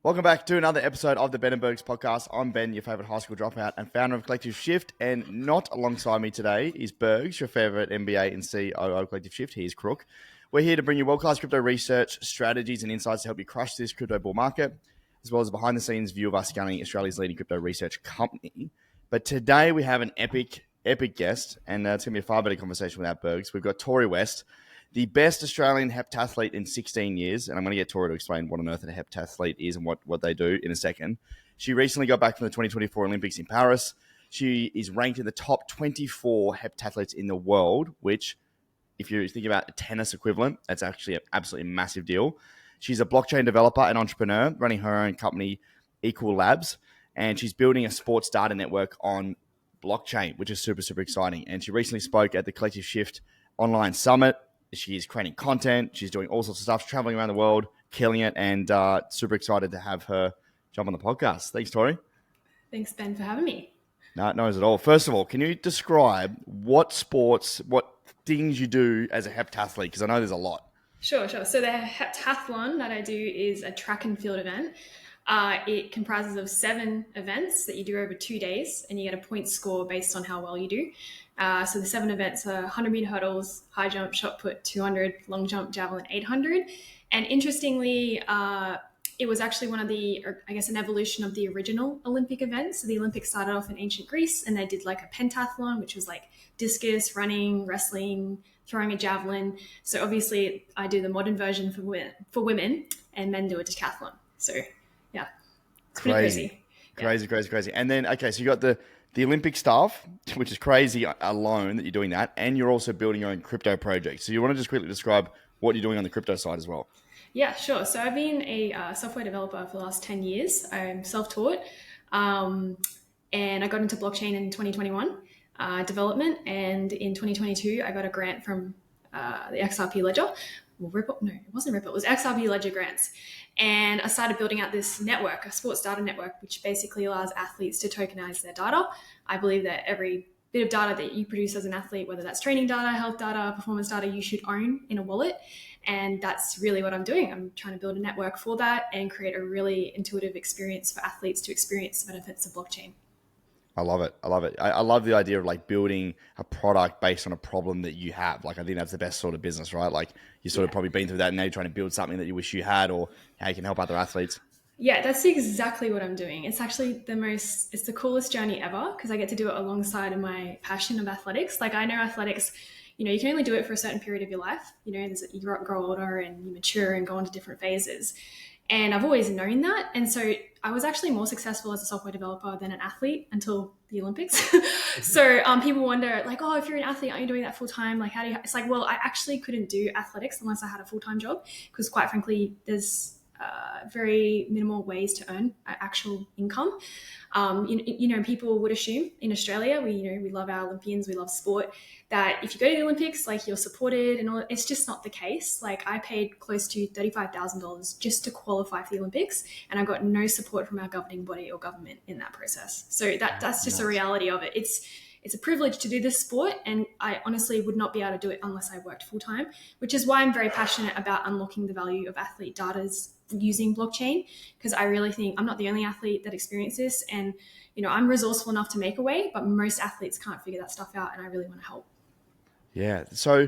Welcome back to another episode of the Ben and Bergs podcast. I'm Ben, your favourite high school dropout and founder of Collective Shift. And not alongside me today is Bergs, your favourite MBA and COO of Collective Shift. He is Crook. We're here to bring you world-class crypto research, strategies and insights to help you crush this crypto bull market, as well as a behind-the-scenes view of us scaling Australia's leading crypto research company. But today we have an epic guest, and it's going to be a far better conversation without Bergs. We've got Tori West, the best Australian heptathlete in 16 years. And I'm going to get Tori to explain what on earth a heptathlete is and what they do in a second. She recently got back from the 2024 Olympics in Paris. She is ranked in the top 24 heptathletes in the world, which, if you think about a tennis equivalent, that's actually an absolutely massive deal. She's a blockchain developer and entrepreneur running her own company, Equil Labs. And she's building a sports data network on blockchain, which is super, super exciting. And she recently spoke at the Collective Shift online summit. She's creating content. She's doing all sorts of stuff, traveling around the world, killing it, and super excited to have her jump on the podcast. Thanks, Tori. Thanks, Ben, for having me. No worries at all. First of all, can you describe what sports, what things you do as a heptathlete? Because I know there's a lot. Sure. So the heptathlon that I do is a track and field event. It comprises of 7 events that you do over 2 days, and you get a point score based on how well you do. So the 7 events are 100-meter hurdles, high jump, shot put, 200, long jump, javelin, 800. And interestingly, it was actually one of an evolution of the original Olympic events. So the Olympics started off in ancient Greece, and they did like a pentathlon, which was like discus, running, wrestling, throwing a javelin. So obviously I do the modern version for women, and men do a decathlon. So yeah, it's pretty crazy. And then, okay, so you got the Olympic stuff, which is crazy alone that you're doing that, and you're also building your own crypto project. So you want to just quickly describe what you're doing on the crypto side as well? Yeah, sure. So I've been a software developer for the last 10 years. I'm self-taught, and I got into blockchain in 2021 development, and in 2022 I got a grant from the XRP Ledger. Well, Ripple? No, it wasn't Ripple. It was XRP Ledger grants. And I started building out this network, a sports data network, which basically allows athletes to tokenize their data. I believe that every bit of data that you produce as an athlete, whether that's training data, health data, performance data, you should own in a wallet. And that's really what I'm doing. I'm trying to build a network for that and create a really intuitive experience for athletes to experience the benefits of blockchain. I love it. I love the idea of like building a product based on a problem that you have. Like, I think that's the best sort of business, right? Like, you sort of probably been through that, and now you're trying to build something that you wish you had, or how you can help other athletes. Yeah, that's exactly what I'm doing. It's actually it's the coolest journey ever, because I get to do it alongside my passion of athletics. Like, I know athletics, you can only do it for a certain period of your life. You grow older and you mature and go into different phases. And I've always known that. And so I was actually more successful as a software developer than an athlete until the Olympics. So people wonder, like, oh, if you're an athlete, aren't you doing that full time? Like, how do you? It's like, well, I actually couldn't do athletics unless I had a full-time job, because quite frankly, there's very minimal ways to earn actual income. People would assume in Australia, we love our Olympians, we love sport, that if you go to the Olympics, like, you're supported and all. It's just not the case. Like, I paid close to $35,000 just to qualify for the Olympics, and I got no support from our governing body or government in that process. So that's just a reality of it. It's a privilege to do this sport, and I honestly would not be able to do it unless I worked full time, which is why I'm very passionate about unlocking the value of athlete data using blockchain, because I really think I'm not the only athlete that experiences this, and I'm resourceful enough to make a way, but most athletes can't figure that stuff out, and I really want to help. Yeah. So,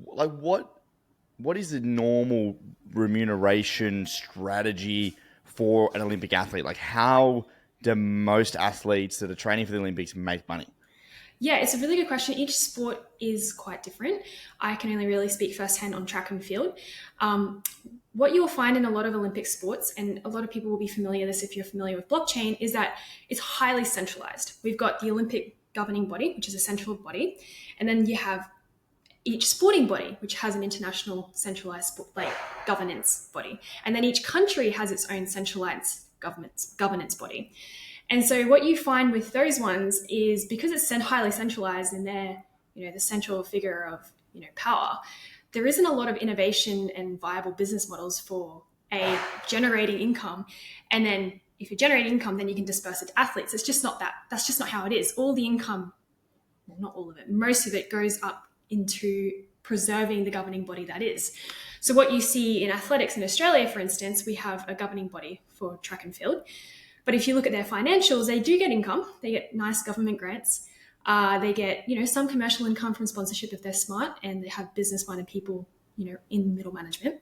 like, what is the normal remuneration strategy for an Olympic athlete? Like, how do most athletes that are training for the Olympics make money? Yeah, it's a really good question. Each sport is quite different. I can only really speak firsthand on track and field. What you'll find in a lot of Olympic sports, and a lot of people will be familiar with this if you're familiar with blockchain, is that it's highly centralized. We've got the Olympic governing body, which is a central body, and then you have each sporting body, which has an international centralized governance body. And then each country has its own centralized governance body. And so what you find with those ones is, because it's highly centralized and they're, the central figure of, power, there isn't a lot of innovation and viable business models for generating income. And then if you're generating income, then you can disperse it to athletes. It's just not that. That's just not how it is. All the income, well, not all of it, most of it goes up into preserving the governing body that is. So what you see in athletics in Australia, for instance, we have a governing body for track and field. But if you look at their financials, they do get income. They get nice government grants. They get, some commercial income from sponsorship if they're smart and they have business-minded people, in middle management.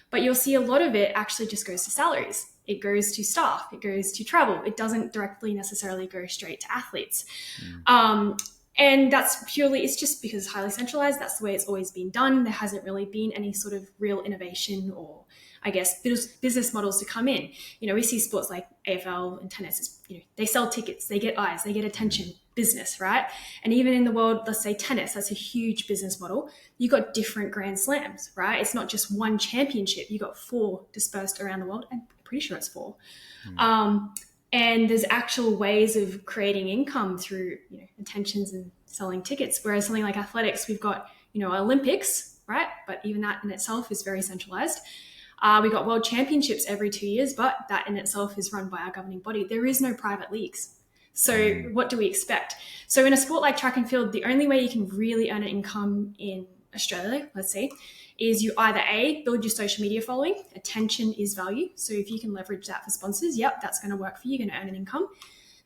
But you'll see a lot of it actually just goes to salaries. It goes to staff. It goes to travel. It doesn't directly necessarily go straight to athletes. And that's purely, it's just because it's highly centralized. That's the way it's always been done. There hasn't really been any sort of real innovation or, I guess, business models to come in. We see sports like AFL and tennis, they sell tickets, they get eyes, they get attention, business, right? And even in the world, let's say tennis, that's a huge business model. You got different Grand Slams, right? It's not just one championship. You got 4 dispersed around the world. I'm pretty sure it's 4. And there's actual ways of creating income through, attentions and selling tickets. Whereas something like athletics, we've got, Olympics, right? But even that in itself is very centralized. We got world championships every 2 years, but that in itself is run by our governing body. There is no private leagues. So what do we expect? So in a sport like track and field, the only way you can really earn an income in Australia, let's say, is you either A, build your social media following. Attention is value. So if you can leverage that for sponsors, yep, that's going to work for you. You're going to earn an income.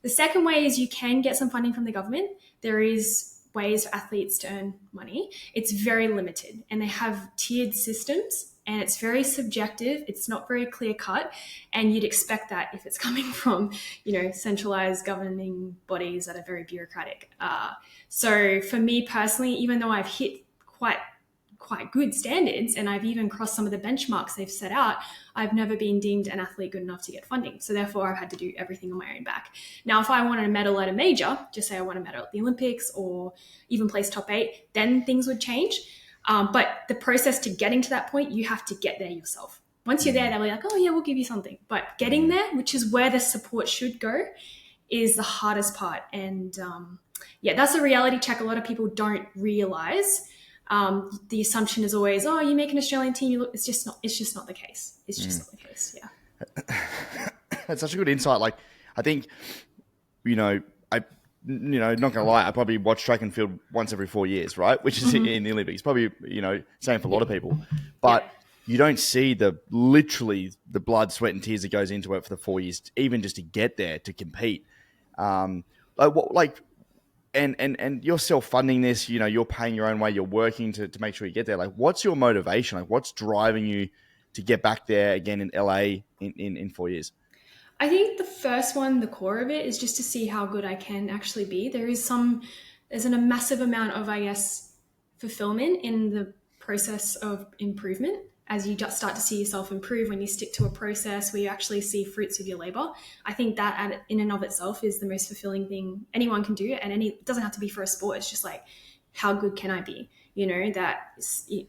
The second way is you can get some funding from the government. There is ways for athletes to earn money. It's very limited and they have tiered systems and it's very subjective. It's not very clear cut. And you'd expect that if it's coming from, centralized governing bodies that are very bureaucratic. So for me personally, even though I've hit quite good standards and I've even crossed some of the benchmarks they've set out, I've never been deemed an athlete good enough to get funding. So therefore I've had to do everything on my own back. Now, if I wanted a medal at a major, just say I want a medal at the Olympics or even place top 8, then things would change. But the process to getting to that point, you have to get there yourself. Once you're there, they'll be like, oh yeah, we'll give you something. But getting there, which is where the support should go, is the hardest part. And that's a reality check a lot of people don't realize. The assumption is always, oh, you make an Australian team. It's just not the case. It's just not the case. Yeah. That's such a good insight. Like, I think, not gonna lie, I probably watch track and field once every 4 years, right? Which is in the Olympics. Probably, same for a lot of people. But you don't see literally the blood, sweat, and tears that goes into it for the 4 years, even just to get there to compete. And you're self-funding this, you're paying your own way, you're working to make sure you get there. Like, what's your motivation? Like, what's driving you to get back there again in LA in 4 years? I think the first one, the core of it, is just to see how good I can actually be. There's a massive amount of, I guess, fulfillment in the process of improvement as you just start to see yourself improve when you stick to a process where you actually see fruits of your labor. I think that in and of itself is the most fulfilling thing anyone can do. And it doesn't have to be for a sport. It's just like, how good can I be? That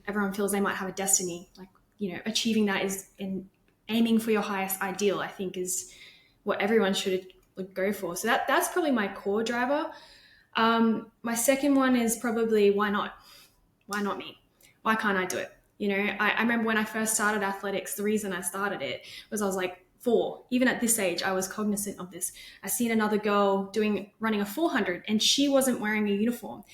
everyone feels they might have a destiny. Like, achieving that is aiming for your highest ideal, I think, is what everyone should go for. So that's probably my core driver. My second one is probably, why not? Why not me? Why can't I do it? I remember when I first started athletics, the reason I started it was I was like 4. Even at this age, I was cognizant of this. I seen another girl running a 400 and she wasn't wearing a uniform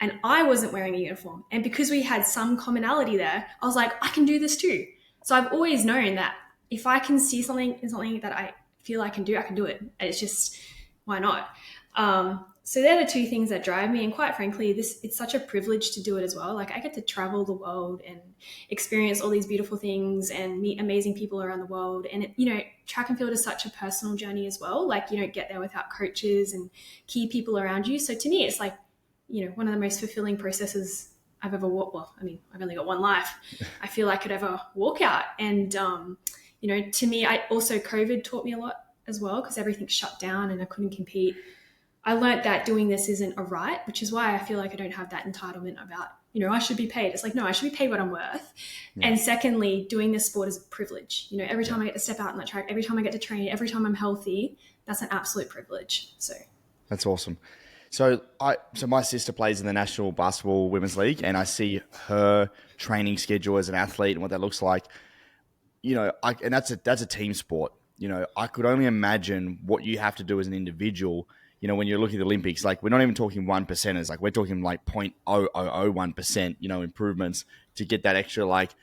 and I wasn't wearing a uniform. And because we had some commonality there, I was like, I can do this too. So I've always known that if I can see something that I feel I can do it. And it's just, why not? So they're the 2 things that drive me. And quite frankly, it's such a privilege to do it as well. Like, I get to travel the world and experience all these beautiful things and meet amazing people around the world. And, track and field is such a personal journey as well. Like, you don't get there without coaches and key people around you. So to me, it's like, one of the most fulfilling processes I've ever walked. Well, I mean, I've only got one life. I feel I could ever walk out. And, to me, COVID taught me a lot as well, because everything shut down and I couldn't compete. I learned that doing this isn't a right, which is why I feel like I don't have that entitlement about, I should be paid. It's like, no, I should be paid what I'm worth. Yeah. And secondly, doing this sport is a privilege. Every time I get to step out on that track, every time I get to train, every time I'm healthy, that's an absolute privilege. So that's awesome. So my sister plays in the National Basketball Women's League, and I see her training schedule as an athlete and what that looks like. And that's a team sport. I could only imagine what you have to do as an individual. When you're looking at the Olympics, like, we're not even talking 1%ers, like, we're talking like 0.0001%, improvements to get that extra, like,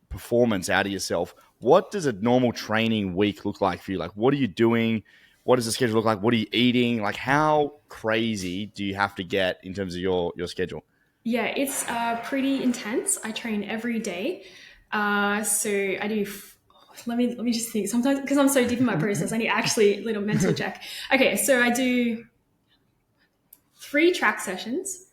performance out of yourself. What does a normal training week look like for you? Like, what are you doing? What does the schedule look like? What are you eating? Like, how crazy do you have to get in terms of your schedule? Yeah, it's pretty intense. I train every day. So I do. Let me just think. Sometimes because I'm so deep in my process, I need actually a little mental check. Okay, so I do 3 track sessions,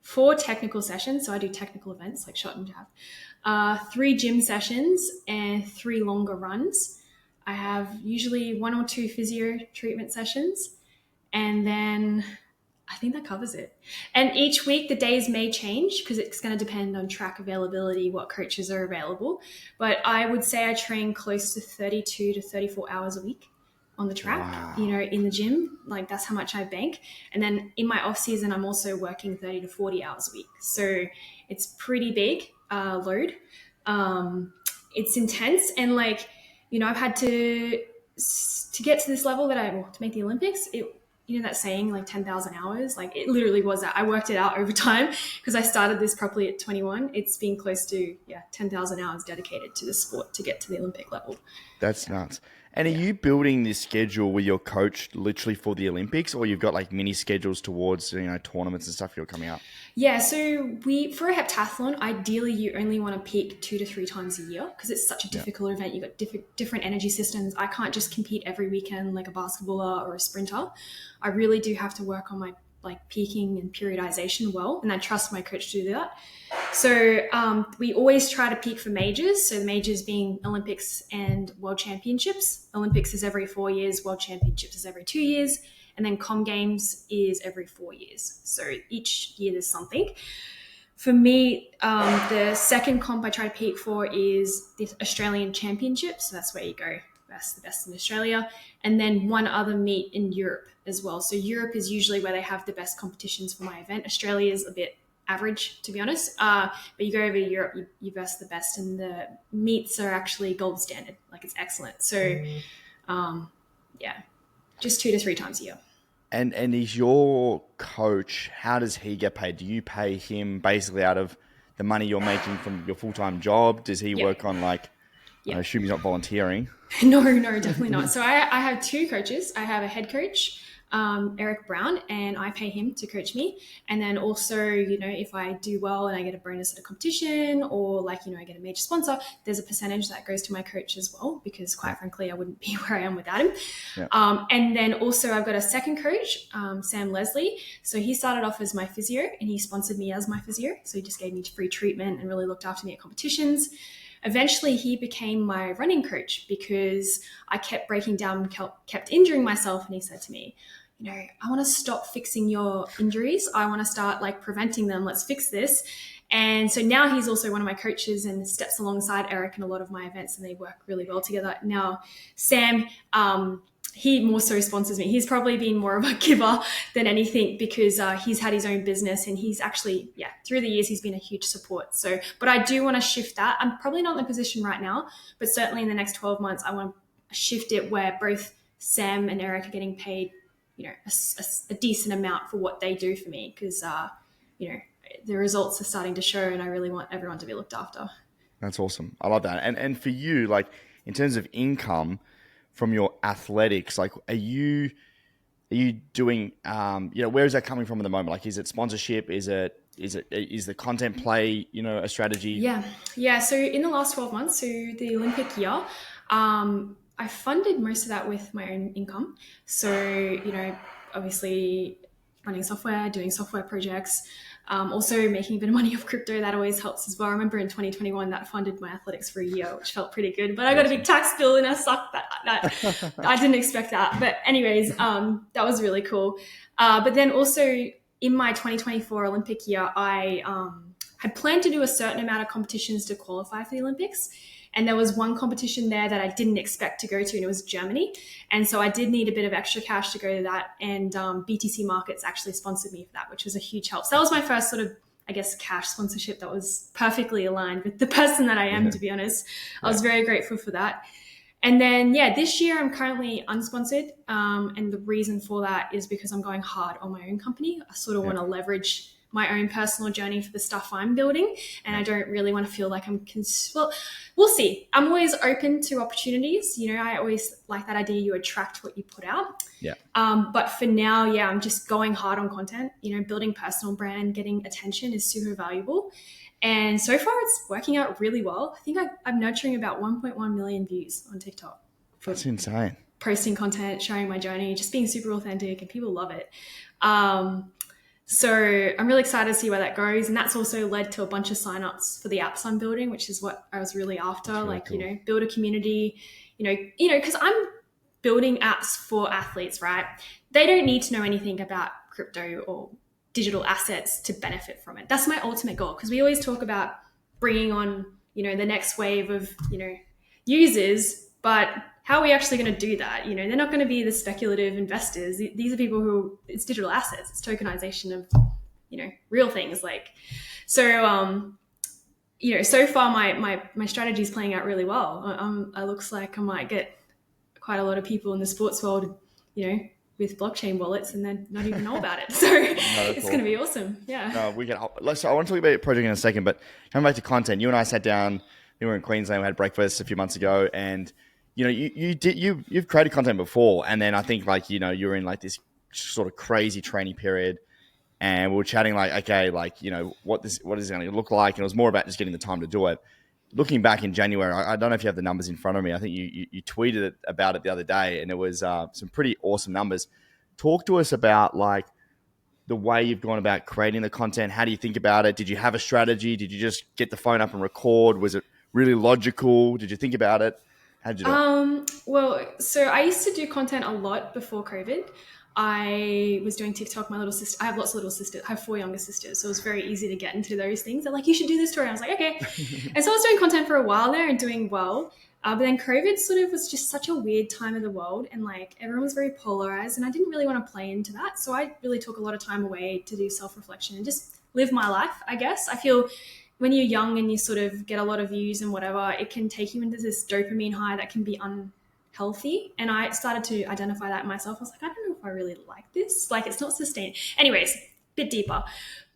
4 technical sessions. So I do technical events like shot and jab. 3 gym sessions and 3 longer runs. I have usually 1 or 2 physio treatment sessions, and then I think that covers it. And each week the days may change because it's going to depend on track availability, what coaches are available. But I would say I train close to 32 to 34 hours a week on the track, Wow. in the gym. Like that's how much I bank. And then in my off season, I'm also working 30 to 40 hours a week. So it's pretty big load. It's intense. And I've had to get to this level to make the Olympics, that saying like 10,000 hours, like it literally was that. I worked it out over time because I started this properly at 21. It's been close to 10,000 hours dedicated to the sport to get to the Olympic level. That's nuts. And are you building this schedule with your coach literally for the Olympics, or you've got like mini schedules towards, tournaments and stuff you're coming up? Yeah, so for a heptathlon, ideally you only want to peak 2 to 3 times a year because it's such a difficult event. You've got different energy systems. I can't just compete every weekend like a basketballer or a sprinter. I really do have to work on my peaking and periodization well, and I trust my coach to do that. So we always try to peak for majors. So the majors being Olympics and World Championships. Olympics is every 4 years, World Championships is every 2 years, and then Com Games is every 4 years. So each year there's something. For me, the second comp I try to peak for is the Australian Championships. So that's where you go the best in Australia. And then one other meet in Europe as well. So Europe is usually where they have the best competitions for my event. Australia is a bit average, to be honest. But you go over to Europe, you verse the best, and the meets are actually gold standard. Like it's excellent. So just 2 to 3 times a year. And is your coach, how does he get paid? Do you pay him basically out of the money you're making from your full-time job? Does he work on I assume he's not volunteering? No, definitely not. So I have 2 coaches. I have a head coach, Eric Brown, and I pay him to coach me. And then also, if I do well and I get a bonus at a competition or I get a major sponsor, there's a percentage that goes to my coach as well, because quite frankly, I wouldn't be where I am without him. Yeah. And then also I've got a second coach, Sam Leslie. So he started off as my physio and he sponsored me as my physio. So he just gave me free treatment and really looked after me at competitions. Eventually, he became my running coach because I kept breaking down, kept injuring myself. And he said to me, I want to stop fixing your injuries. I want to start preventing them. Let's fix this. And so now he's also one of my coaches and steps alongside Eric in a lot of my events, and they work really well together. Now, Sam, he more so sponsors me. He's probably been more of a giver than anything because he's had his own business, and he's actually, through the years, he's been a huge support. So, but I do want to shift that. I'm probably not in the position right now, but certainly in the next 12 months, I want to shift it where both Sam and Eric are getting paid, a decent amount for what they do for me because, the results are starting to show, and I really want everyone to be looked after. That's awesome. I love that. And for you, in terms of income from your athletics, are you doing, where is that coming from at the moment? Is it sponsorship? Is the content play, a strategy? Yeah. So in the last 12 months, so the Olympic year, I funded most of that with my own income. So, obviously running software, doing software projects, also making a bit of money off crypto. That always helps as well. I remember in 2021 that funded my athletics for a year, which felt pretty good. But I got a big tax bill and I sucked that. I didn't expect that. But anyways, that was really cool. But then also in my 2024 Olympic year, I had planned to do a certain amount of competitions to qualify for the Olympics. And there was one competition there that I didn't expect to go to, and it was Germany. And so I did need a bit of extra cash to go to that. And BTC Markets actually sponsored me for that, which was a huge help. So that was my first sort of, cash sponsorship that was perfectly aligned with the person that I am, to be honest. I was very grateful for that. And then, this year I'm currently unsponsored. And the reason for that is because I'm going hard on my own company. I sort of want to leverage my own personal journey for the stuff I'm building. And I don't really want to feel like well, we'll see. I'm always open to opportunities. You know, I always like that idea you attract what you put out. Yeah. But for now, yeah, I'm just going hard on content. You know, building personal brand, getting attention is super valuable. And so far it's working out really well. I think I'm nurturing about 1.1 million views on TikTok. That's insane. Posting content, sharing my journey, just being super authentic, and people love it. So I'm really excited to see where that goes. And that's also led to a bunch of signups for the apps I'm building, which is what I was really after. Really cool. You know, build a community, you know, because I'm building apps for athletes, right? They don't need to know anything about crypto or digital assets to benefit from it. That's my ultimate goal, because we always talk about bringing on, you know, the next wave of, you know, users, but how are we actually going to do that? You know, they're not going to be the speculative investors. These are people who, it's digital assets, it's tokenization of, you know, real things. Like, so, you know, so far my strategy is playing out really well. It looks like I might get quite a lot of people in the sports world, you know, with blockchain wallets, and then not even know about it. So it's going to be awesome. Yeah. So I want to talk about your project in a second, but coming back to content, you and I sat down, we were in Queensland, we had breakfast a few months ago, and you know, you've created content before, and then I think like, you know, you're in like this sort of crazy training period, and we were chatting like, okay, like, you know, what is it going to look like, and it was more about just getting the time to do it. Looking back in January, I don't know if you have the numbers in front of me. I think you tweeted about it the other day, and it was some pretty awesome numbers. Talk to us about like the way you've gone about creating the content. How do you think about it? Did you have a strategy? Did you just get the phone up and record? Was it really logical? Did you think about it? How did you do it? Well, so I used to do content a lot before COVID. I was doing TikTok. My little sister, I have lots of little sisters. I have 4 younger sisters. So it was very easy to get into those things. They're like, you should do this, Tori. I was like, okay. And so I was doing content for a while there and doing well. But then COVID sort of was just such a weird time of the world, and like everyone was very polarized, and I didn't really want to play into that. So I really took a lot of time away to do self-reflection and just live my life, I guess. I feel when you're young and you sort of get a lot of views and whatever, it can take you into this dopamine high that can be unhealthy. And I started to identify that in myself. I was like, I don't know if I really like this. Like, it's not sustained. Anyways, bit deeper.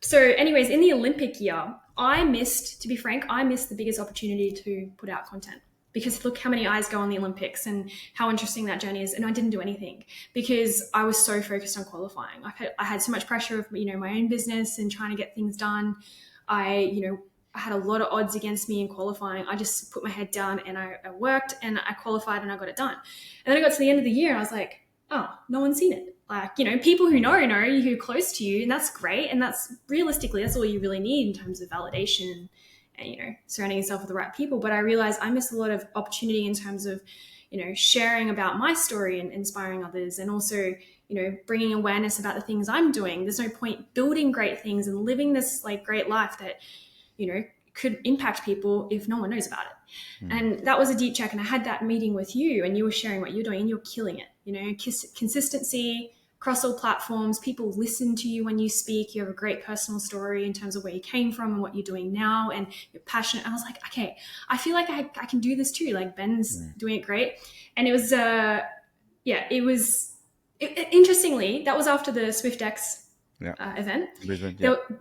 So anyways, in the Olympic year, to be frank, I missed the biggest opportunity to put out content. Because look how many eyes go on the Olympics and how interesting that journey is. And I didn't do anything because I was so focused on qualifying. I had so much pressure of, you know, my own business and trying to get things done. I had a lot of odds against me in qualifying. I just put my head down and I worked and I qualified and I got it done. And then I got to the end of the year and I was like, oh, no one's seen it. Like, you know, people who know you, who are close to you, and that's great. And that's realistically, that's all you really need in terms of validation and, you know, surrounding yourself with the right people. But I realized I missed a lot of opportunity in terms of, you know, sharing about my story and inspiring others, and also, you know, bringing awareness about the things I'm doing. There's no point building great things and living this like great life that, you know, could impact people if no one knows about it. And that was a deep check. And I had that meeting with you, and you were sharing what you're doing, and you're killing it. You know, consistency across all platforms. People listen to you when you speak. You have a great personal story in terms of where you came from and what you're doing now, and you're passionate. I was like, okay, I feel like I can do this too. Like Ben's doing it great. And it was, interestingly, that was after the SwiftX event.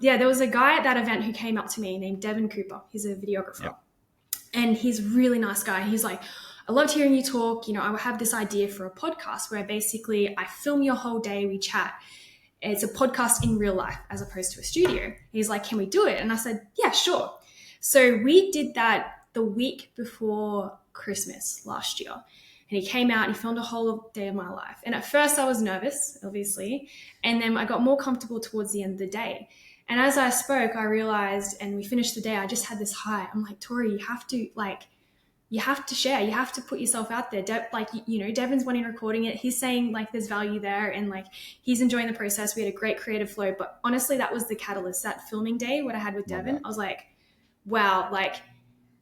There was a guy at that event who came up to me named Devin Cooper. He's a videographer, and he's a really nice guy. He's like, I loved hearing you talk. You know, I have this idea for a podcast where basically I film your whole day, we chat. It's a podcast in real life as opposed to a studio. He's like, can we do it? And I said, yeah, sure. So we did that the week before Christmas last year. And he came out and he filmed a whole day of my life. And at first I was nervous, obviously. And then I got more comfortable towards the end of the day. And as I spoke, I realized, and we finished the day, I just had this high. I'm like, Tori, you have to share. You have to put yourself out there. Devin's wanting recording it. He's saying like there's value there, and like he's enjoying the process. We had a great creative flow. But honestly, that was the catalyst. That filming day, what I had with Devin, I was like, wow, like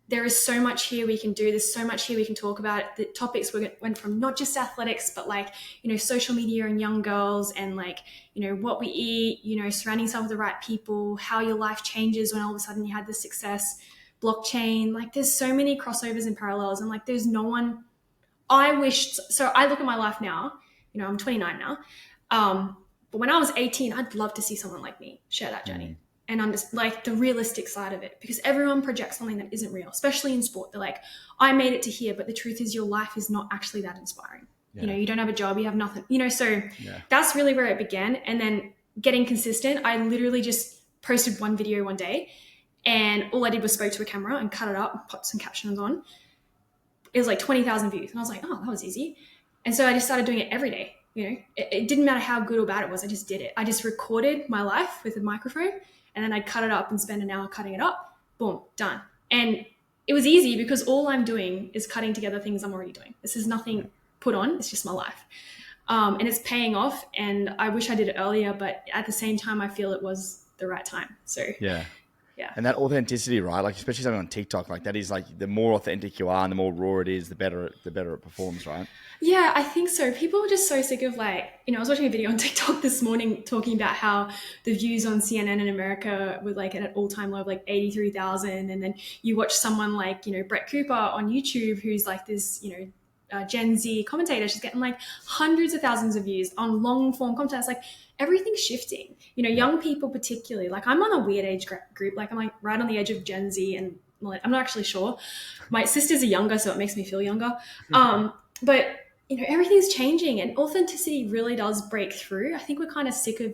there is so much here we can do. There's so much here we can talk about. The topics went from not just athletics, but like, you know, social media and young girls, and like, you know, what we eat, you know, surrounding yourself with the right people, how your life changes when all of a sudden you had this success, blockchain. Like there's so many crossovers and parallels, and like there's no one. So I look at my life now, you know, I'm 29 now. But when I was 18, I'd love to see someone like me share that journey. and like the realistic side of it, because everyone projects something that isn't real, especially in sport. They're like, I made it to here, but the truth is your life is not actually that inspiring. You don't have a job, you have nothing, so that's really where it began. And then getting consistent, I literally just posted one video one day, and all I did was spoke to a camera and cut it up and put some captions on. It was like 20,000 views, and I was like, oh, that was easy. And so I just started doing it every day. It didn't matter how good or bad it was, I just did it. I just recorded my life with a microphone, and then I'd cut it up and spend an hour cutting it up. Boom, done. And it was easy because all I'm doing is cutting together things I'm already doing. This is nothing put on, it's just my life. And it's paying off, and I wish I did it earlier, but at the same time, I feel it was the right time. So yeah. And that authenticity, right? Like, especially something on TikTok, like that is like the more authentic you are and the more raw it is, the better it performs, right? Yeah, I think so. People are just so sick of like, I was watching a video on TikTok this morning talking about how the views on CNN in America were like at an all-time low of like 83,000. And then you watch someone like, Brett Cooper on YouTube, who's like this, Gen Z commentator. She's getting like hundreds of thousands of views on long form content. It's like everything's shifting, young people particularly. Like I'm on a weird age group. Like I'm like right on the edge of Gen Z, and like, I'm not actually sure. My sisters are younger, so it makes me feel younger. But everything's changing, and authenticity really does break through. I think we're kind of sick of,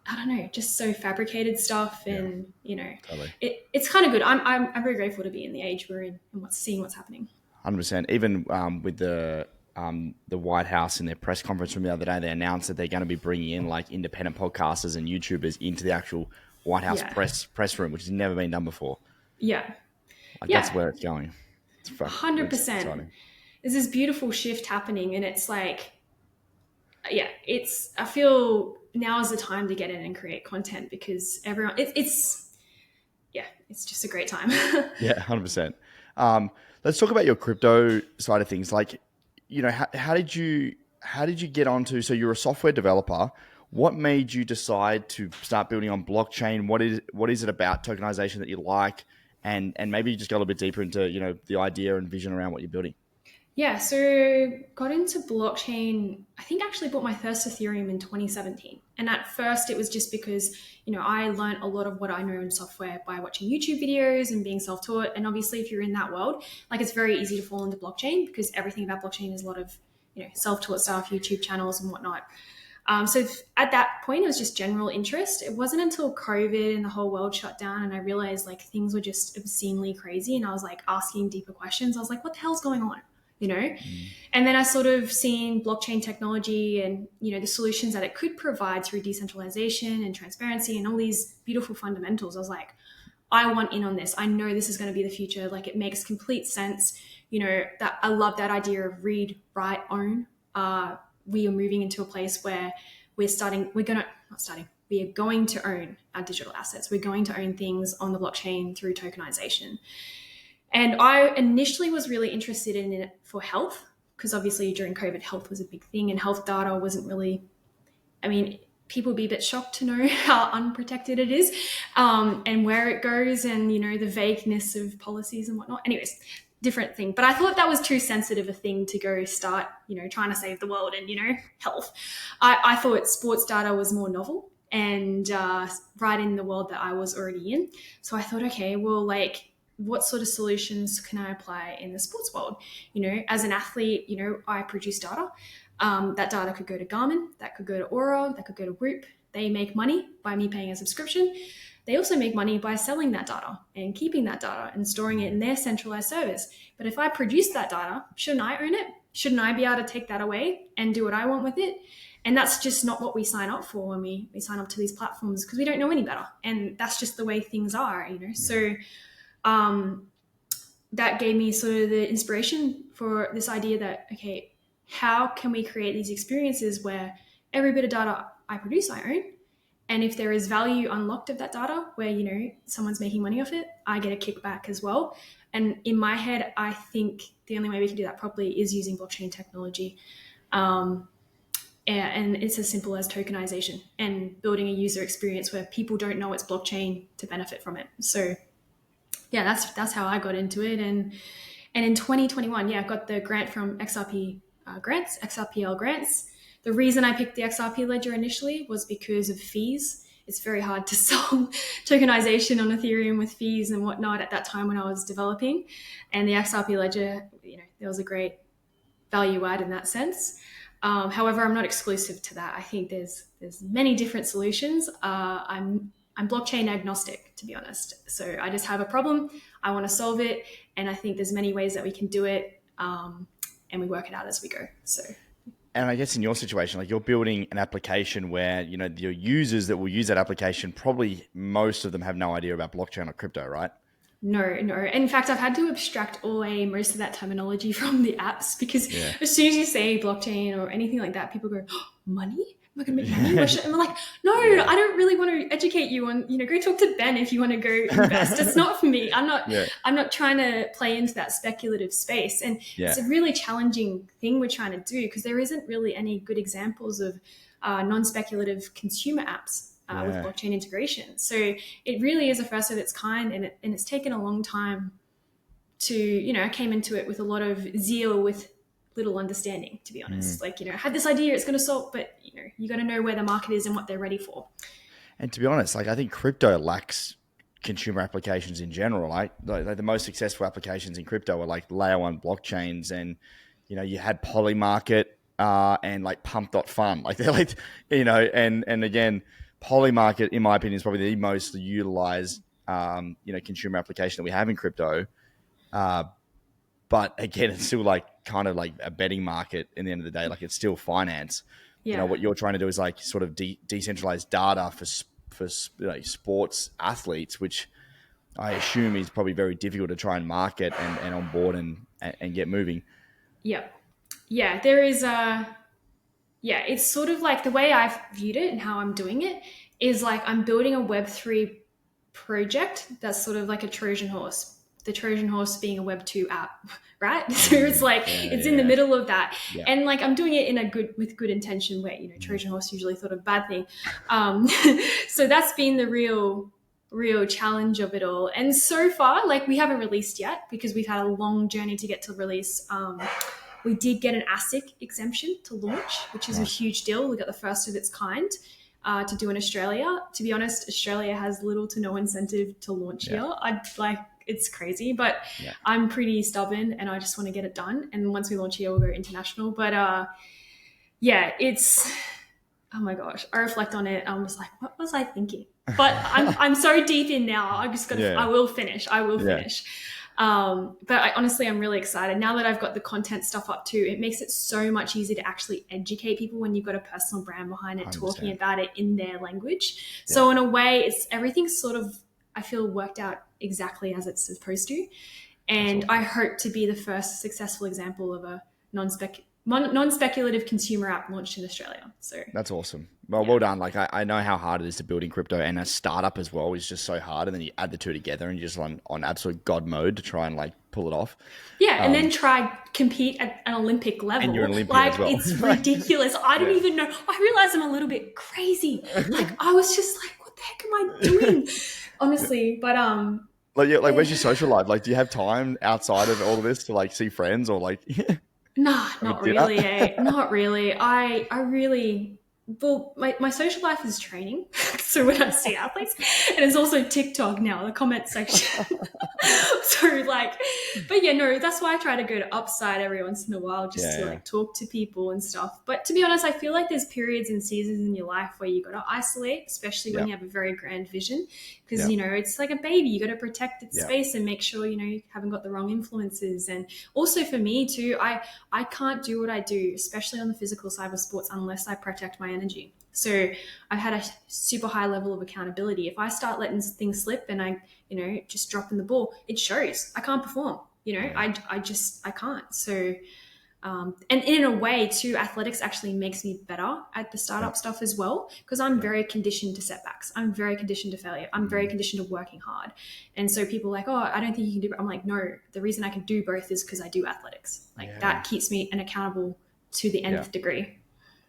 I don't know, just so fabricated stuff, and totally. It's kind of good. I'm very grateful to be in the age we're in and seeing what's happening. 100%. Even with the White House in their press conference from the other day, they announced that they're going to be bringing in like independent podcasters and YouTubers into the actual White House press room, which has never been done before. Yeah. That's where it's going. It's 100%. There's this beautiful shift happening, and it's like, I feel now is the time to get in and create content, because everyone, it's just a great time. Yeah, 100%. Let's talk about your crypto side of things. Like, how did you get onto, so you're a software developer. What made you decide to start building on blockchain? What is it about tokenization that you like? And maybe you just go a little bit deeper into, the idea and vision around what you're building. Yeah, so got into blockchain, I think I actually bought my first Ethereum in 2017. And at first it was just because, I learned a lot of what I know in software by watching YouTube videos and being self-taught. And obviously if you're in that world, like it's very easy to fall into blockchain, because everything about blockchain is a lot of, self-taught stuff, YouTube channels and whatnot. So at that point, it was just general interest. It wasn't until COVID and the whole world shut down and I realized like things were just obscenely crazy. And I was like asking deeper questions. I was like, what the hell's going on? And then I sort of seen blockchain technology and, the solutions that it could provide through decentralization and transparency and all these beautiful fundamentals. I was like, I want in on this. I know this is going to be the future. Like it makes complete sense. That I love that idea of read, write, own. We are moving into a place where we are going to own our digital assets. We're going to own things on the blockchain through tokenization. And I initially was really interested in it for health, because obviously during COVID, health was a big thing, and health data wasn't really, people would be a bit shocked to know how unprotected it is, and where it goes, and, the vagueness of policies and whatnot. Anyways, different thing. But I thought that was too sensitive a thing to go start, trying to save the world and, health. I thought sports data was more novel and right in the world that I was already in. So I thought, okay, well, like, what sort of solutions can I apply in the sports world? As an athlete, I produce data. That data could go to Garmin, that could go to Aura, that could go to Whoop. They make money by me paying a subscription. They also make money by selling that data and keeping that data and storing it in their centralized servers. But if I produce that data, shouldn't I own it? Shouldn't I be able to take that away and do what I want with it? And that's just not what we sign up for when we sign up to these platforms, because we don't know any better. And that's just the way things are, So that gave me sort of the inspiration for this idea that, okay, how can we create these experiences where every bit of data I produce, I own? And if there is value unlocked of that data where, someone's making money off it, I get a kickback as well. And in my head, I think the only way we can do that properly is using blockchain technology. And it's as simple as tokenization and building a user experience where people don't know it's blockchain to benefit from it. So yeah, that's how I got into it. And in 2021, I got the grant from XRPL grants. The reason I picked the XRP ledger initially was because of fees. it's very hard to sell tokenization on Ethereum with fees and whatnot at that time when I was developing. And the XRP ledger, there was a great value add in that sense. However, I'm not exclusive to that. I think there's many different solutions. I'm blockchain agnostic, to be honest. So I just have a problem. I want to solve it. And I think there's many ways that we can do it. And we work it out as we go. So. And I guess in your situation, like you're building an application where, your users that will use that application, probably most of them have no idea about blockchain or crypto, right? No. In fact, I've had to abstract away most of that terminology from the apps because as soon as you say blockchain or anything like that, people go, oh, money? Am I going to make money? And I'm like, no, I don't really want to educate you on, go talk to Ben if you want to go invest. It's not for me. I'm not trying to play into that speculative space. And it's a really challenging thing we're trying to do because there isn't really any good examples of non-speculative consumer apps. With blockchain integration. So it really is a first of its kind, and it's taken a long time to, I came into it with a lot of zeal with little understanding, to be honest. Like, I had this idea, it's going to solve, but, you got to know where the market is and what they're ready for. And to be honest, like I think crypto lacks consumer applications in general. Like the most successful applications in crypto are like layer one blockchains, and, you had Polymarket and like Pump.fun. Like they're like, and again, Polymarket, in my opinion, is probably the most utilized, consumer application that we have in crypto. But again, it's still like kind of like a betting market in the end of the day. Like it's still finance. Yeah. What you're trying to do is like sort of decentralized data for sports athletes, which I assume is probably very difficult to try and market and onboard and get moving. Yeah. Yeah. There is it's sort of like the way I've viewed it and how I'm doing it is like I'm building a Web3 project that's sort of like a Trojan horse. The Trojan horse being a Web2 app, right? So it's like it's in the middle of that, and like I'm doing it with good intention. Where Trojan horse usually thought of a bad thing, so that's been the real challenge of it all. And so far, like we haven't released yet because we've had a long journey to get to release. We did get an ASIC exemption to launch, which is a huge deal. We got the first of its kind to do in Australia. To be honest, Australia has little to no incentive to launch here. It's crazy, but I'm pretty stubborn and I just want to get it done. And once we launch here, we'll go international. But it's, oh my gosh, I reflect on it. I'm just like, what was I thinking? But I'm so deep in now. I just got to, I will finish. But honestly, I'm really excited now that I've got the content stuff up too. It makes it so much easier to actually educate people when you've got a personal brand behind it, 100%. Talking about it in their language. Yeah. So in a way, everything's sort of, I feel, worked out exactly as it's supposed to. And awesome. I hope to be the first successful example of a non-speculative consumer app launched in Australia. So that's awesome. Well done. Like I know how hard it is to build in crypto, and a startup as well is just so hard. And then you add the two together and you're just on absolute God mode to try and like pull it off. Yeah. And then try compete at an Olympic level. And you're an Olympian as well. It's ridiculous. I don't even know. I realize I'm a little bit crazy. Like I was just like, what the heck am I doing? Honestly. But, where's your social life? Like, do you have time outside of all of this to like see friends or like, Nah, not really, Not really. I really, well, my social life is training. So when I see athletes, and it's also TikTok now, the comment section. That's why I try to go to Upside every once in a while just to talk to people and stuff. But to be honest, I feel like there's periods and seasons in your life where you got to isolate, especially when you have a very grand vision, because, it's like a baby. You got to protect its space and make sure, you haven't got the wrong influences. And also for me too, I can't do what I do, especially on the physical side of sports, unless I protect my energy. So I've had a super high level of accountability. If I start letting things slip and I, just dropping the ball, it shows. I can't perform, I can't. So, and in a way too, athletics actually makes me better at the startup stuff as well, because I'm very conditioned to setbacks. I'm very conditioned to failure. I'm very conditioned to working hard. And so people are like, oh, I don't think you can do it. I'm like, no, the reason I can do both is because I do athletics. That keeps me accountable to the nth degree.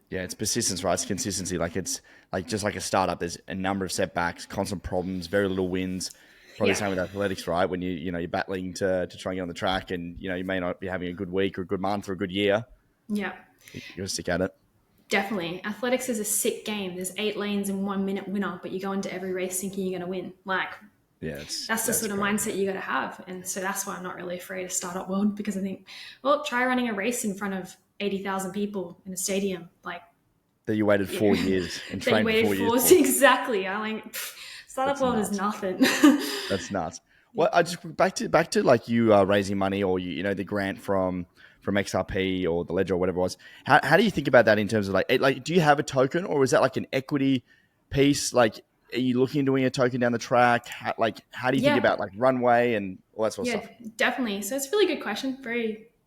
Yeah, it's persistence, right? It's consistency. Like it's like just like a startup, there's a number of setbacks, constant problems, very little wins. Probably the same with athletics, right? When you're battling to try and get on the track, and you may not be having a good week or a good month or a good year. Yeah, you gotta stick at it. Definitely. Athletics is a sick game. There's 8 lanes and 1 minute winner, but you go into every race thinking you're going to win. Like, Yeah, that's the that's sort of crazy. mindset you got to have. And so that's why I'm not really afraid of startup world, because I think, well, try running a race in front of 80,000 people in a stadium. Like, That you waited you 4 years and that you trained for waited 4 years for. for. Exactly. I like, startup That's world is nuts. nothing. That's nuts. Yeah. Well, I just back to like you raising money, or the grant from XRP or the Ledger or whatever it was. How do you think about that in terms of like do you have a token, or is that like an equity piece? Like, are you looking at doing a token down the track? How do you think Yeah. about like runway and all that sort of Yeah, stuff? definitely. So it's a really good question.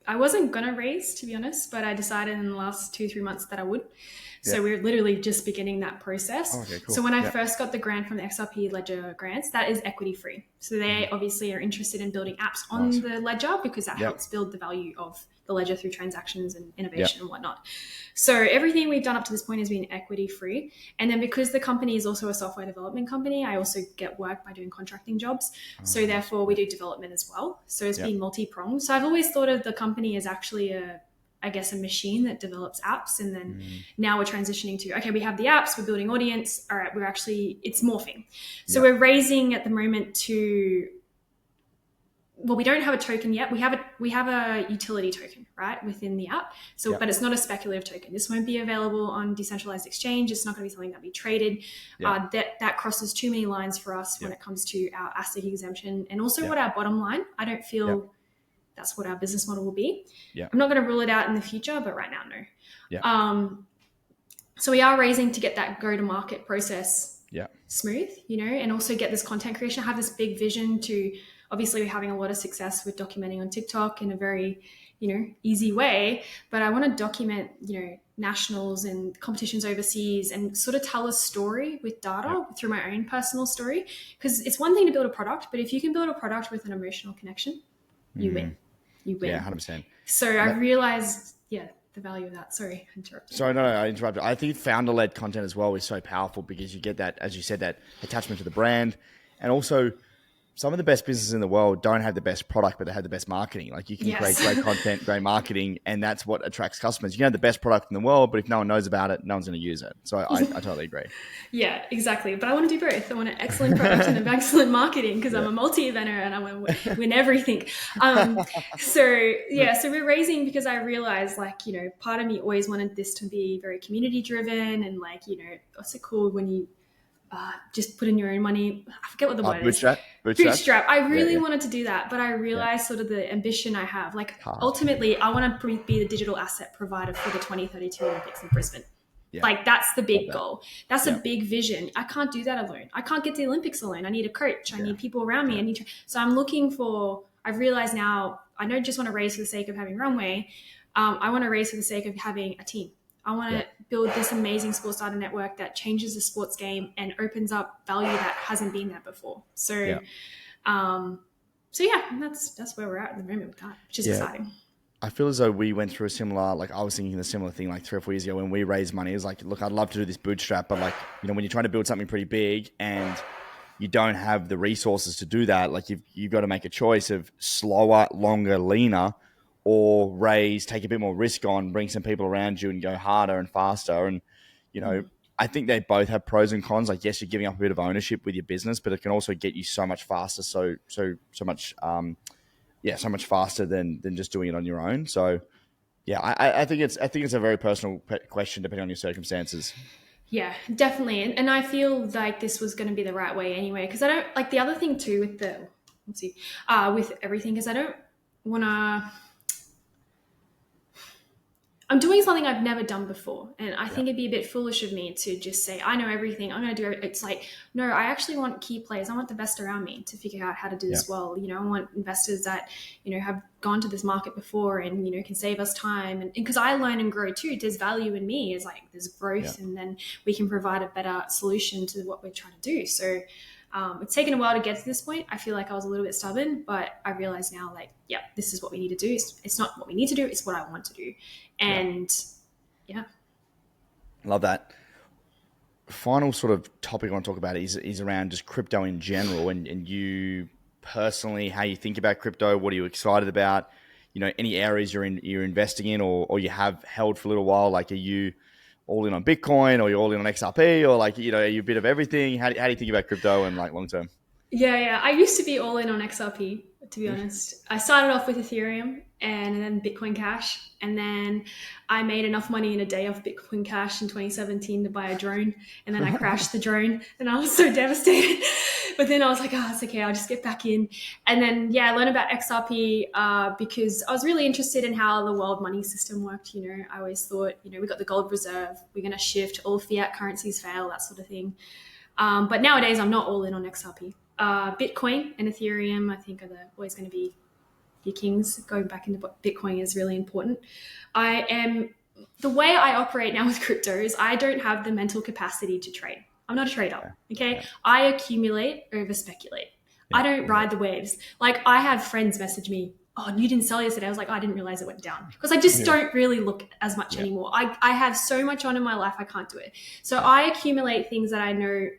I wasn't gonna raise, to be honest, but I decided in the last 2, 3 months that I would. Yeah. So we're literally just beginning that Oh, process. okay. So Cool. when I Yeah. first got the grant from the XRP Ledger grants, that is equity free. So Hmm. they obviously are interested in building apps on Nice. the Ledger, because that Yep. helps build the value of the Ledger through transactions and Yep. innovation and whatnot. So everything we've done up to this point has been equity free. And then because the company is also a software development company, I also get work by doing contracting jobs. Oh, So nice. therefore we Yep. do development as well. So it's Yep. been multi-pronged. So I've always thought of the company as actually I guess, a machine that develops apps. And then Mm. now we're transitioning to, okay, we have the apps, we're building audience. All right, it's morphing. So Yep. we're raising at the moment to, well, we don't have a token yet. We have a utility token, right, within the app. So, Yep. but it's not a speculative token. This won't be available on decentralized exchange. It's not going to be something that be traded. Yep. That crosses too many lines for us when Yep. it comes to our ASIC exemption and also Yep. what our bottom line. I don't Yep. feel that's what our business model will be. Yep. I'm not going to rule it out in the future, but right now, no. Yep. So we are raising to get that go to market process Yep. smooth, and also get this content creation. I have this big vision to, obviously, we're having a lot of success with documenting on TikTok in a very, easy way, but I want to document, nationals and competitions overseas and sort of tell a story with Yep. data through my own personal story. Because it's one thing to build a product, but if you can build a product with an emotional connection, you win. Mm. You Yeah. win. 100%. So I've realized, the value of that. Sorry, I interrupted. So no, I interrupted. I think founder-led content as well is so powerful because you get that, as you said, that attachment to the brand, and also some of the best businesses in the world don't have the best product, but they have the best marketing. Like you can create Yes. great content, great marketing, and that's what attracts customers. You can have the best product in the world, but if no one knows about it, no one's going to use it. So I totally agree. Yeah, exactly. But I want to do both. I want an excellent product and an excellent marketing, because I'm Yeah. a multi-eventer and I want to win everything. So we're raising because I realized, like, part of me always wanted this to be very community driven and, like, what's it called when you just put in your own money? I forget what the word is. Bootstrap. Bootstrap. I Yeah, really yeah, wanted to do that, but I yeah. realized sort of the ambition I have. Like, Hard. ultimately, I want to be the digital asset provider for the 2032 Olympics in Brisbane. Yeah, Like, that's the love big that. goal. That's a Yeah, big vision. I can't do that alone. I can't get to the Olympics alone. I need a coach. I yeah, need people around me. yeah, So I'm looking for, I've realized now, I don't just want to race for the sake of having runway. I want to race for the sake of having a team. I want yeah. to build this amazing sports data network that changes the sports game and opens up value that hasn't been there before. So, Yeah. um, so yeah, that's where we're at the moment with that, which is Yeah. exciting. I feel as though we went through a similar, like I was thinking a similar thing like 3 or 4 years ago when we raised money. It was like, look, I'd love to do this bootstrap, but like, when you're trying to build something pretty big and you don't have the resources to do that, like you've got to make a choice of slower, longer, leaner, or raise, take a bit more risk on, bring some people around you and go harder and faster. And, I think they both have pros and cons. Like, yes, you're giving up a bit of ownership with your business, but it can also get you so much faster. So much, so much faster than just doing it on your own. So yeah, I think it's a very personal question depending on your circumstances. Yeah, definitely. And I feel like this was going to be the right way anyway. Because I don't, like, the other thing too with with everything is I don't want to, I'm doing something I've never done before. And I Yeah, think it'd be a bit foolish of me to just say, I know everything, I'm going to do it. It's like, no, I actually want key players. I want the best around me to figure out how to do yeah, this well. I want investors that, have gone to this market before and, can save us time. And because I learn and grow too, there's value in me, is like, there's yeah, growth, and then we can provide a better solution to what we're trying to do. So it's taken a while to get to this point. I feel like I was a little bit stubborn, but I realize now, like, yeah, this is what we need to do. It's not what we need to do, it's what I want to do. yeah. And yeah. Love that. Final sort of topic I want to talk about is around just crypto in general, and you personally, how you think about crypto. What are you excited about? Any areas you're investing in, or you have held for a little while. Like, are you all in on Bitcoin, or you're all in on XRP, or like, are you a bit of everything? How do you think about crypto and like long term? Yeah. I used to be all in on XRP, to be honest. I started off with Ethereum and then Bitcoin Cash. And then I made enough money in a day off Bitcoin Cash in 2017 to buy a drone. And then I crashed the drone and I was so devastated. But then I was like, oh, it's okay. I'll just get back in. And then, I learned about XRP because I was really interested in how the world money system worked. I always thought, we got the gold reserve. We're going to shift, all fiat currencies fail, that sort of thing. But nowadays, I'm not all in on XRP. Bitcoin and Ethereum, I think, are always going to be your kings. Going back into Bitcoin is really important. The way I operate now with crypto is I don't have the mental capacity to trade. I'm not a trader. Okay. Yeah. I accumulate over speculate. Yeah. I don't ride the waves. Like, I have friends message me, oh, you didn't sell yesterday. I was like, I didn't realize it went down, because I just don't really look as much anymore. I have so much on in my life. I can't do it. So I accumulate things that I know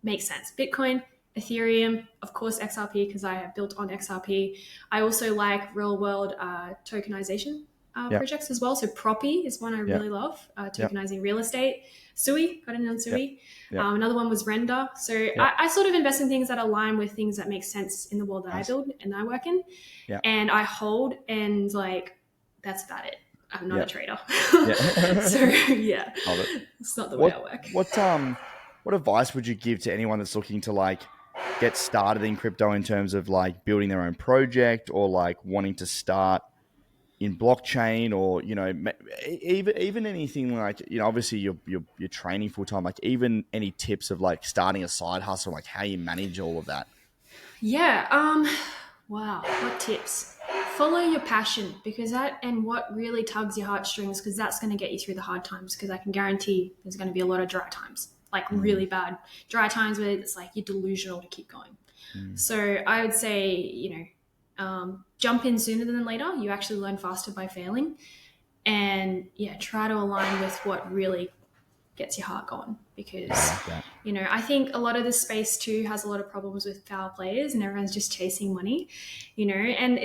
make sense. Bitcoin, Ethereum, of course, XRP, because I have built on XRP. I also like real world tokenization projects as well. So Proppy is one I really love, tokenizing real estate. Sui, got in on Sui. Another one was Render. So I sort of invest in things that align with things that make sense in the world that I build and I work in. And I hold, and like, that's about it. I'm not a trader. So it's not the way I work. What advice would you give to anyone that's looking to like get started in crypto in terms of like building their own project, or like wanting to start in blockchain, or even anything like, obviously you're training full time, like even any tips of like starting a side hustle, like how you manage all of that? Wow, what tips? Follow your passion, because what really tugs your heartstrings, because that's going to get you through the hard times, because I can guarantee there's going to be a lot of dry times, like really bad dry times where it's like you're delusional to keep going. So I would say, jump in sooner than later. You actually learn faster by failing, and try to align with what really gets your heart going, because I think a lot of this space too has a lot of problems with foul players, and everyone's just chasing money, and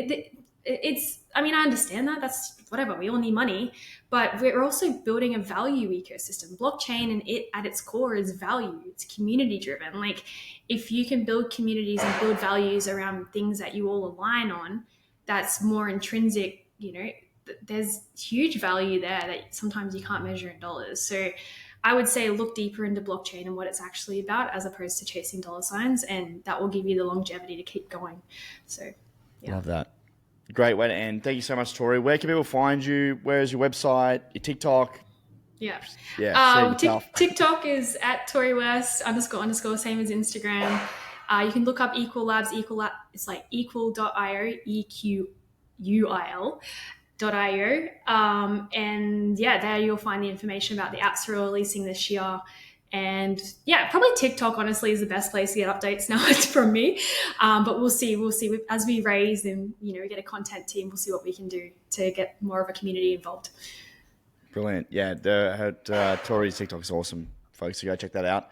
it's, I mean, I understand that, that's whatever, we all need money, but we're also building a value ecosystem. Blockchain, and it at its core is value. It's community driven. Like, if you can build communities and build values around things that you all align on, that's more intrinsic, there's huge value there that sometimes you can't measure in dollars. So I would say look deeper into blockchain and what it's actually about, as opposed to chasing dollar signs, and that will give you the longevity to keep going. So Love that. Great way to end. Thank you so much, Tori. Where can people find you? Where is your website, your TikTok? TikTok is at Tori West __ same as Instagram. You can look up Equil Labs. It's like equil.io, EQUIL.io. And there you'll find the information about the apps we're releasing this year. And probably TikTok, honestly, is the best place to get updates now. It's from me. But we'll see. As we raise and, we get a content team, we'll see what we can do to get more of a community involved. Brilliant. Tori's TikTok is awesome, folks. So go check that out.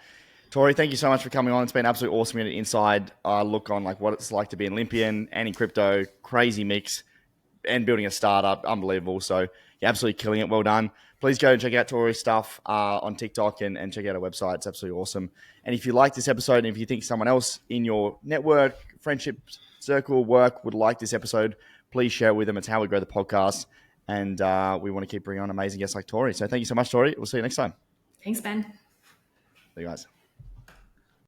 Tori, thank you so much for coming on. It's been absolutely awesome getting an inside look on like what it's like to be an Olympian and in crypto. Crazy mix, and building a startup. Unbelievable. So you're absolutely killing it. Well done. Please go and check out Tori's stuff on TikTok and check out her website. It's absolutely awesome. And if you like this episode, and if you think someone else in your network, friendship circle, work would like this episode, please share it with them. It's how we grow the podcast. And we want to keep bringing on amazing guests like Tori. So thank you so much, Tori. We'll see you next time. Thanks, Ben. See you guys.